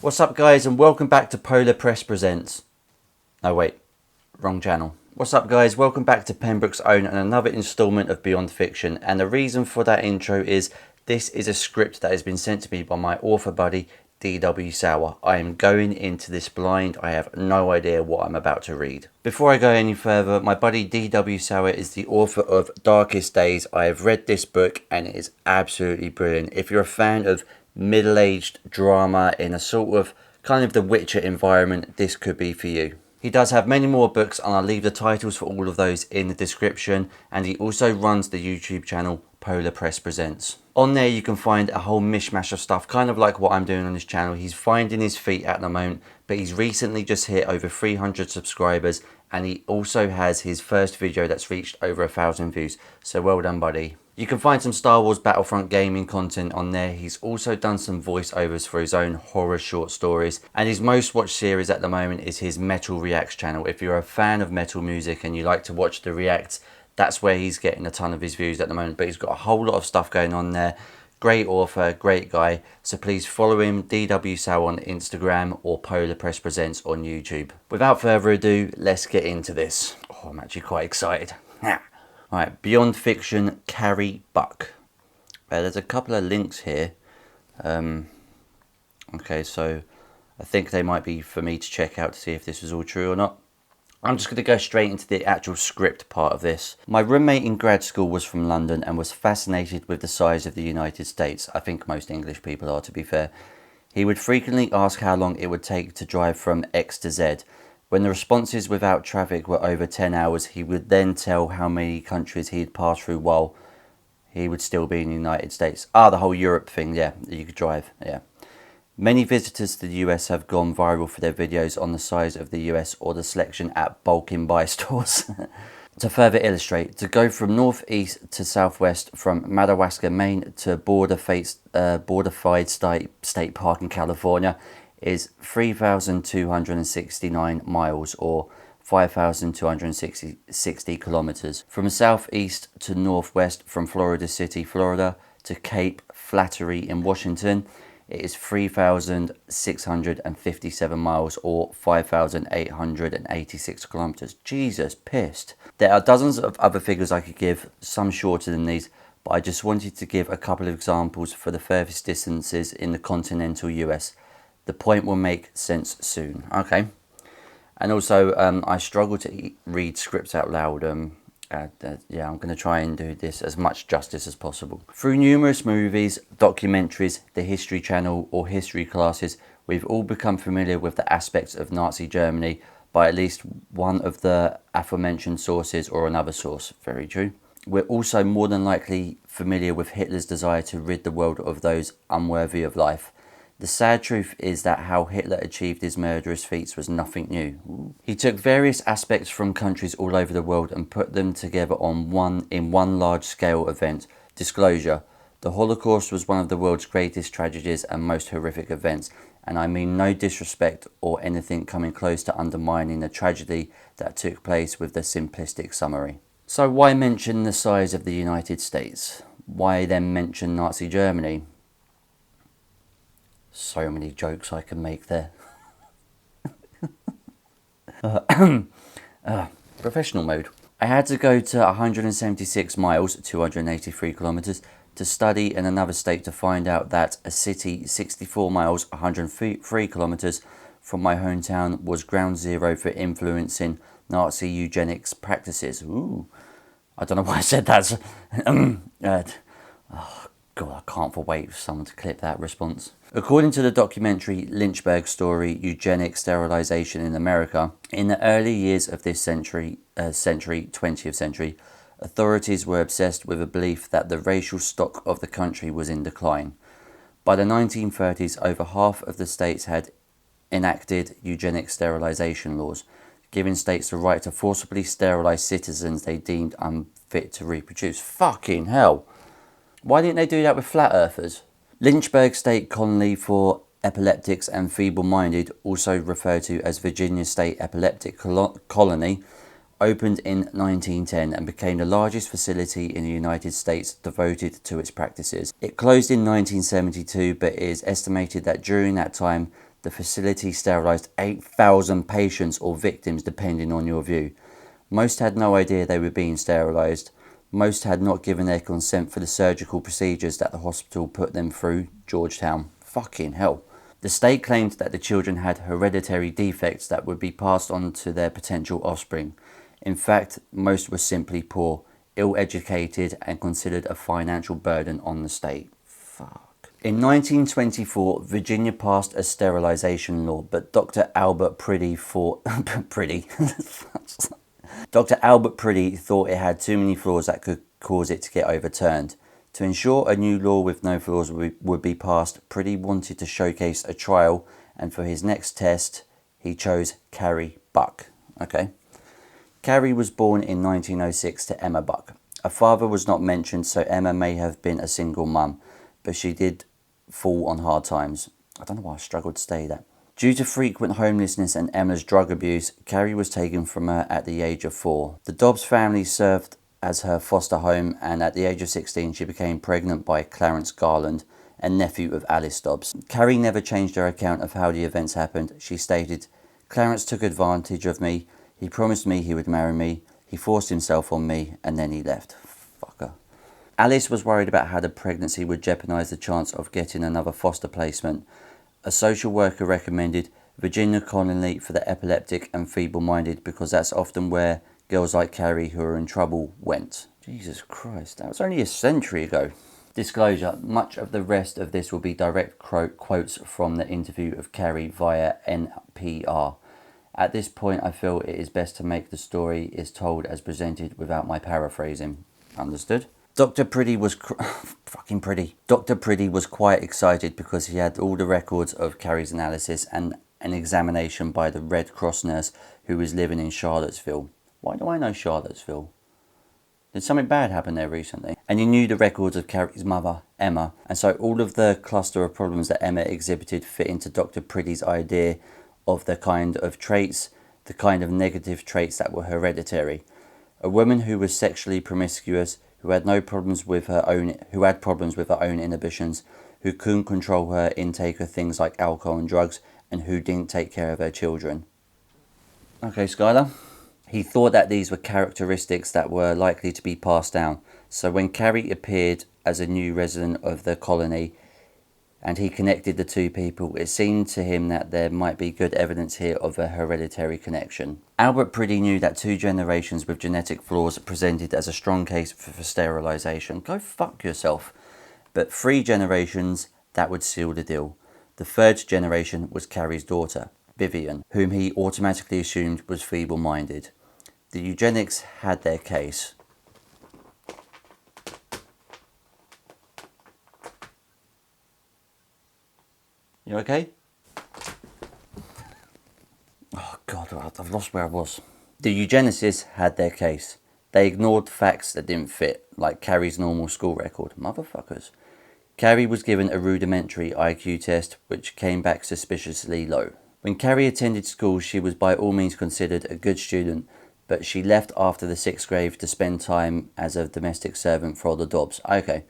What's up guys, and welcome back to Polar Press Presents. No wait, wrong channel. What's up guys, welcome back to Pembroke's Own and another instalment of Beyond Fiction. And the reason for that intro is this is a script that has been sent to me by my author buddy D.W Saur. I am going into this blind. I have no idea what I'm about to read. Before I go any further, my buddy D.W Saur is the author of Darkest Days. I have read this book and it is absolutely brilliant. If you're a fan of middle-aged drama in a sort of kind of the Witcher environment, this could be for you. He does have many more books and I'll leave the titles for all of those in the description, and he also runs the YouTube channel Polar Press Presents. On there you can find a whole mishmash of stuff, kind of like what I'm doing on this channel. He's finding his feet at the moment, but he's recently just hit over 300 subscribers, and he also has his first video that's reached over 1,000 views, so well done buddy. You can find some Star Wars Battlefront gaming content on there. He's also done some voiceovers for his own horror short stories. And his most watched series at the moment is his Metal Reacts channel. If you're a fan of metal music and you like to watch the reacts, that's where he's getting a ton of his views at the moment. But he's got a whole lot of stuff going on there. Great author, great guy. So please follow him, D.W Saur on Instagram or Polar Press Presents on YouTube. Without further ado, let's get into this. Oh, I'm actually quite excited. Right, Beyond Fiction, Carrie Buck. There's a couple of links here. Okay, so I think they might be for me to check out to see if this is all true or not. I'm just going to go straight into the actual script part of this. My roommate in grad school was from London and was fascinated with the size of the United States. I think most English people are, to be fair. He would frequently ask how long it would take to drive from X to Z. When the responses without traffic were over 10 hours, he would then tell how many countries he had passed through while he would still be in the United States. Ah, the whole Europe thing, yeah, you could drive, yeah. Many visitors to the US have gone viral for their videos on the size of the US or the selection at bulk in buy stores. To further illustrate, to go from northeast to southwest, from Madawaska, Maine to Borderfied State Park in California, is 3,269 miles or 5,260 kilometers. From southeast to northwest, from Florida City, Florida to Cape Flattery in Washington, it is 3,657 miles or 5,886 kilometers. Jesus, pissed. There are dozens of other figures I could give, some shorter than these, but I just wanted to give a couple of examples for the furthest distances in the continental US. The point will make sense soon. Okay. And also, I struggle to read scripts out loud. Yeah, I'm going to try and do this as much justice as possible. Through numerous movies, documentaries, the History Channel or history classes, we've all become familiar with the aspects of Nazi Germany by at least one of the aforementioned sources or another source. Very true. We're also more than likely familiar with Hitler's desire to rid the world of those unworthy of life. The sad truth is that how Hitler achieved his murderous feats was nothing new. Ooh. He took various aspects from countries all over the world and put them together in one large-scale event. Disclosure: the Holocaust was one of the world's greatest tragedies and most horrific events, and I mean no disrespect or anything coming close to undermining the tragedy that took place with the simplistic summary. So why mention the size of the United States? Why then mention Nazi Germany? So many jokes I can make there. Professional mode. I had to go to 176 miles, 283 kilometers, to study in another state to find out that a city 64 miles, 103 kilometers from my hometown was ground zero for influencing Nazi eugenics practices. Ooh, I don't know why I said that. Oh God, I can't wait for someone to clip that response. According to the documentary Lynchburg Story, Eugenic Sterilization in America, in the early years of this 20th century, authorities were obsessed with a belief that the racial stock of the country was in decline. By the 1930s, over half of the states had enacted eugenic sterilization laws, giving states the right to forcibly sterilize citizens they deemed unfit to reproduce. Fucking hell. Why didn't they do that with flat earthers? Lynchburg State Colony for Epileptics and Feeble-Minded, also referred to as Virginia State Epileptic Colony, opened in 1910 and became the largest facility in the United States devoted to its practices. It closed in 1972, but it is estimated that during that time The facility sterilised 8,000 patients or victims depending on your view. Most had no idea they were being sterilised. Most had not given their consent for the surgical procedures that the hospital put them through. Georgetown. Fucking hell. The state claimed that the children had hereditary defects that would be passed on to their potential offspring. In fact, most were simply poor, ill-educated, and considered a financial burden on the state. Fuck. In 1924, Virginia passed a sterilisation law, but Dr. Albert Priddy thought... Dr. Albert Priddy thought it had too many flaws that could cause it to get overturned. To ensure a new law with no flaws would be passed, Priddy wanted to showcase a trial, and for his next test, he chose Carrie Buck. Okay. Carrie was born in 1906 to Emma Buck. A father was not mentioned, so Emma may have been a single mum, but she did fall on hard times. I don't know why I struggled to say that. Due to frequent homelessness and Emma's drug abuse, Carrie was taken from her at the age of 4. The Dobbs family served as her foster home, and at the age of 16 she became pregnant by Clarence Garland, a nephew of Alice Dobbs. Carrie never changed her account of how the events happened. She stated, "Clarence took advantage of me. He promised me he would marry me. He forced himself on me, and then he left." Fucker. Alice was worried about how the pregnancy would jeopardise the chance of getting another foster placement. A social worker recommended Virginia Colony for the epileptic and feeble-minded because that's often where girls like Carrie who are in trouble went. Jesus Christ, that was only a century ago. Disclosure, much of the rest of this will be direct quotes from the interview of Carrie via NPR. At this point, I feel it is best to make the story is told as presented without my paraphrasing. Understood? Dr. Priddy was Dr. Priddy was quite excited because he had all the records of Carrie's analysis and an examination by the Red Cross nurse who was living in Charlottesville. Why do I know Charlottesville? Did something bad happen there recently? And he knew the records of Carrie's mother, Emma, and so all of the cluster of problems that Emma exhibited fit into Dr. Priddy's idea of the kind of traits, the kind of negative traits that were hereditary. A woman who was sexually promiscuous, who had problems with her own inhibitions, who couldn't control her intake of things like alcohol and drugs, and who didn't take care of her children. Okay, Skylar. He thought that these were characteristics that were likely to be passed down. So when Carrie appeared as a new resident of the colony and he connected the two people, it seemed to him that there might be good evidence here of a hereditary connection. Albert Priddy knew that 2 generations with genetic flaws presented as a strong case for sterilisation. Go fuck yourself. But 3 generations, that would seal the deal. The 3rd generation was Carrie's daughter, Vivian, whom he automatically assumed was feeble-minded. The eugenics had their case. You okay? Oh God, I've lost where I was. The eugenicists had their case. They ignored facts that didn't fit, like Carrie's normal school record. Motherfuckers. Carrie was given a rudimentary IQ test, which came back suspiciously low. When Carrie attended school, she was by all means considered a good student, but she left after the 6th grade to spend time as a domestic servant for the Dobbs. Okay.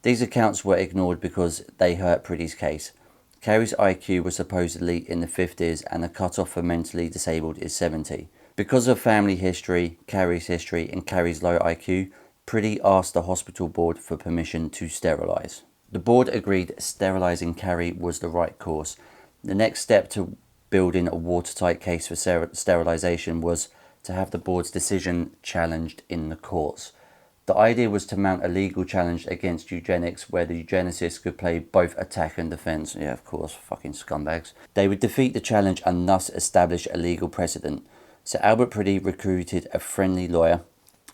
These accounts were ignored because they hurt Priddy's case. Carrie's IQ was supposedly in the 50s and the cutoff for mentally disabled is 70. Because of family history, Carrie's history and Carrie's low IQ, Priddy asked the hospital board for permission to sterilise. The board agreed sterilising Carrie was the right course. The next step to building a watertight case for sterilisation was to have the board's decision challenged in the courts. The idea was to mount a legal challenge against eugenics where the eugenicists could play both attack and defence. Yeah, of course, fucking scumbags. They would defeat the challenge and thus establish a legal precedent. So Albert Priddy recruited a friendly lawyer,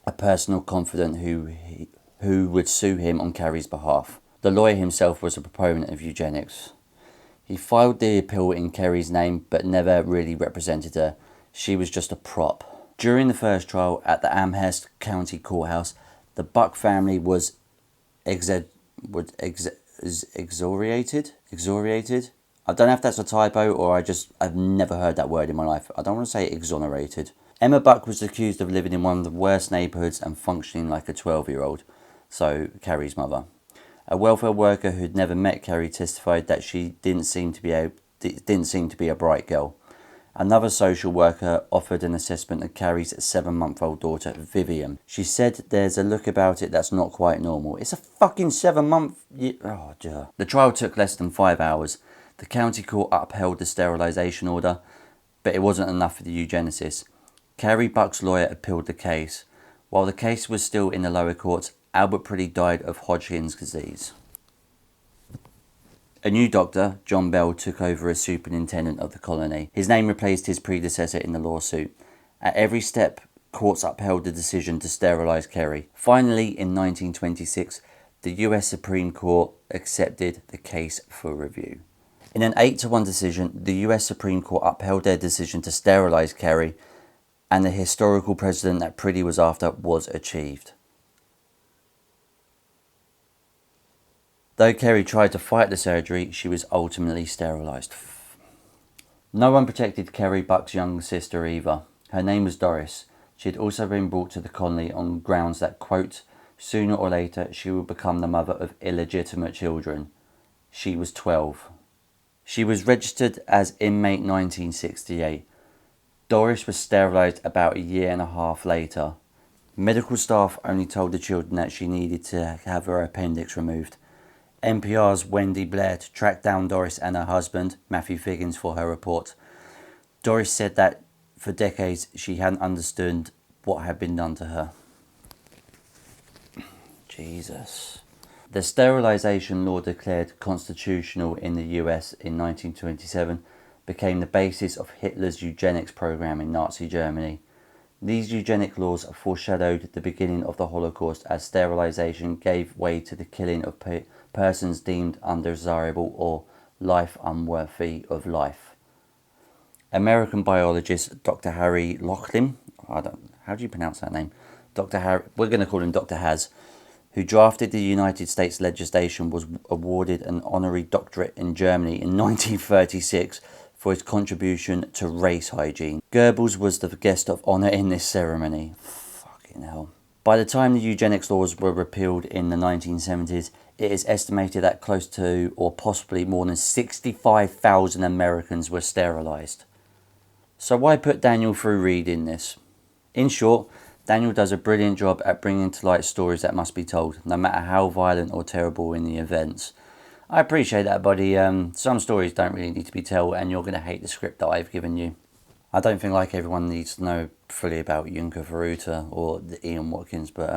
a personal confidant who would sue him on Carrie's behalf. The lawyer himself was a proponent of eugenics. He filed the appeal in Carrie's name but never really represented her. She was just a prop. During the first trial at the Amherst County Courthouse, the Buck family was exoriated. I don't know if that's a typo or I've never heard that word in my life. I don't want to say exonerated. Emma Buck was accused of living in one of the worst neighbourhoods and functioning like a 12-year-old, so Carrie's mother. A welfare worker who'd never met Carrie testified that she didn't seem to be didn't seem to be a bright girl. Another social worker offered an assessment of Carrie's 7-month-old daughter, Vivian. She said there's a look about it that's not quite normal. It's a fucking 7-month... Oh, dear. The trial took less than 5 hours. The county court upheld the sterilisation order, but it wasn't enough for the eugenicist. Carrie Buck's lawyer appealed the case. While the case was still in the lower courts, Albert Priddy died of Hodgkin's disease. A new doctor, John Bell, took over as superintendent of the colony. His name replaced his predecessor in the lawsuit. At every step, courts upheld the decision to sterilise Carrie. Finally, in 1926, the US Supreme Court accepted the case for review. In an 8-1 decision, the US Supreme Court upheld their decision to sterilise Carrie, and the historical precedent that Priddy was after was achieved. Though Carrie tried to fight the surgery, she was ultimately sterilised. No one protected Carrie Buck's young sister either. Her name was Doris. She had also been brought to the colony on grounds that, quote, sooner or later she would become the mother of illegitimate children. She was 12. She was registered as inmate 1968. Doris was sterilised about a year and a half later. Medical staff only told the children that she needed to have her appendix removed. NPR's Wendy Blair tracked down Doris and her husband, Matthew Figgins, for her report. Doris said that for decades she hadn't understood what had been done to her. Jesus. The sterilisation law declared constitutional in the US in 1927 became the basis of Hitler's eugenics program in Nazi Germany. These eugenic laws foreshadowed the beginning of the Holocaust, as sterilisation gave way to the killing of persons deemed undesirable or life unworthy of life. American biologist Dr. Harry Laughlin, how do you pronounce that name? We're going to call him Dr. Haz, who drafted the United States legislation, was awarded an honorary doctorate in Germany in 1936 for his contribution to race hygiene. Goebbels was the guest of honour in this ceremony. Fucking hell. By the time the eugenics laws were repealed in the 1970s, it is estimated that close to, or possibly more than 65,000 Americans were sterilised. So why put Daniel through reading this? In short, Daniel does a brilliant job at bringing to light stories that must be told, no matter how violent or terrible in the events. I appreciate that, buddy. Some stories don't really need to be told, and you're going to hate the script that I've given you. I don't think like everyone needs to know fully about Junker Veruta or the Ian Watkins, but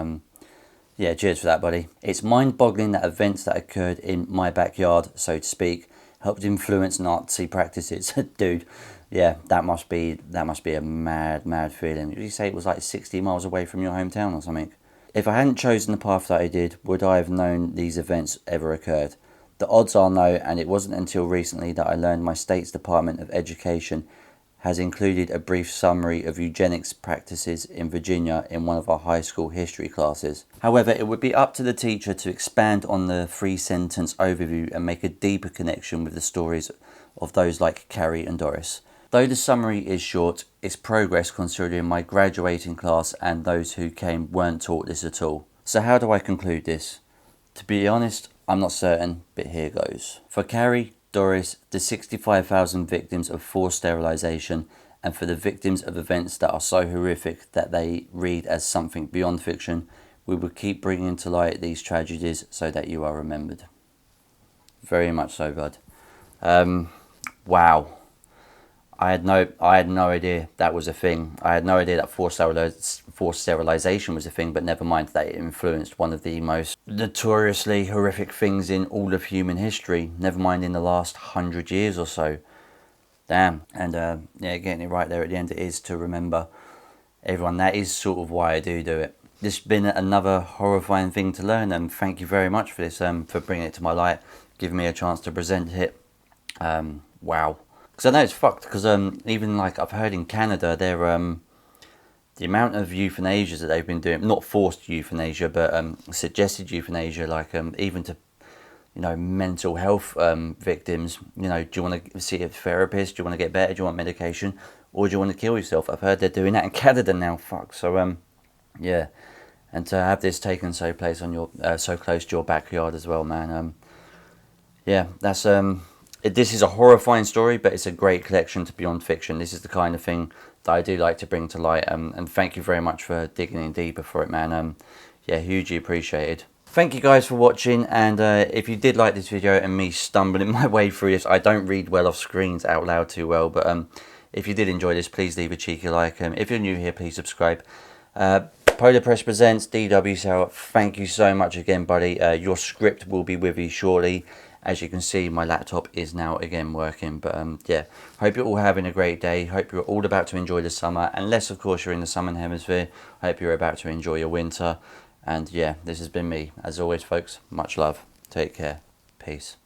yeah, cheers for that, buddy. It's mind-boggling that events that occurred in my backyard, so to speak, helped influence Nazi practices. Dude, yeah, that must be a mad feeling. Did you say it was like 60 miles away from your hometown or something? If I hadn't chosen the path that I did, would I have known these events ever occurred? The odds are no, and it wasn't until recently that I learned my state's Department of Education has included a brief summary of eugenics practices in Virginia in one of our high school history classes. However, it would be up to the teacher to expand on the 3-sentence overview and make a deeper connection with the stories of those like Carrie and Doris. Though the summary is short, it's progress considering my graduating class and those who came weren't taught this at all. So how do I conclude this? To be honest, I'm not certain, but here goes. For Carrie, Doris, the 65,000 victims of forced sterilisation, and for the victims of events that are so horrific that they read as something beyond fiction, we will keep bringing to light these tragedies so that you are remembered. Very much so, bud. Wow. I had no idea that was a thing. I had no idea that forced sterilisation was a thing, but never mind that it influenced one of the most notoriously horrific things in all of human history, never mind in the last 100 years or so. Damn. And yeah, getting it right there at the end, it is to remember everyone. That is sort of why I do it. This has been another horrifying thing to learn, and thank you very much for this, for bringing it to my light, giving me a chance to present it. Wow. Because I know it's fucked, because even like I've heard in Canada, they're the amount of euthanasia that they've been doing, not forced euthanasia, but suggested euthanasia, like even to, mental health victims. Do you want to see a therapist? Do you want to get better? Do you want medication? Or do you want to kill yourself? I've heard they're doing that in Canada now, fuck. So yeah, and to have this taken so close to your backyard as well, man. Yeah, that's This is a horrifying story, but it's a great collection to Beyond Fiction. This is the kind of thing that I do like to bring to light. And thank you very much for digging in deeper for it, man. Yeah, hugely appreciated. Thank you guys for watching, and if you did like this video and me stumbling my way through this, I don't read well off screens out loud too well, but if you did enjoy this, please leave a cheeky like. If you're new here, please subscribe. Polar Press presents D.W Saur. Thank you so much again, buddy. Your script will be with you shortly. As you can see, my laptop is now again working, but yeah, hope you're all having a great day. Hope you're all about to enjoy the summer, unless of course you're in the southern hemisphere. Hope you're about to enjoy your winter. And yeah, this has been me. As always, folks, much love. Take care. Peace.